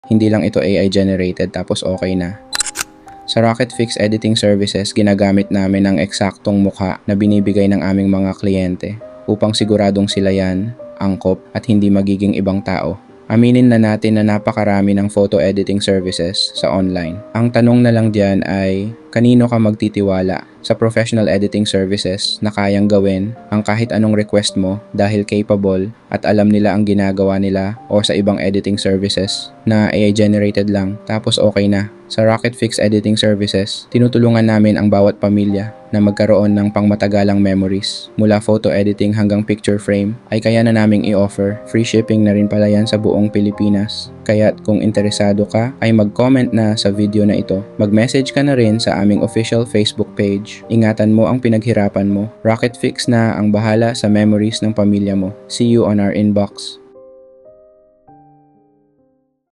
Hindi lang ito AI generated tapos okay na. Sa Rocket Fix Editing Services, ginagamit namin ang eksaktong mukha na binibigay ng aming mga kliyente upang siguradong sila yan, angkop at hindi magiging ibang tao. Aminin na natin na napakarami ng photo editing services sa online. Ang tanong na lang diyan ay kanino ka magtitiwala? Sa professional editing services na kayang gawin ang kahit anong request mo dahil capable at alam nila ang ginagawa nila, o sa ibang editing services na AI generated lang tapos okay na. Sa Rocket Fix Editing Services, tinutulungan namin ang bawat pamilya na magkaroon ng pangmatagalang memories. Mula photo editing hanggang picture frame ay kaya na naming i-offer. Free shipping na rin pala yan sa buong Pilipinas. Kaya't kung interesado ka ay mag-comment na sa video na ito. Mag-message ka na rin sa aming official Facebook page. Ingatan mo ang pinaghirapan mo. Rocket Fix na ang bahala sa memories ng pamilya mo. See you on our inbox.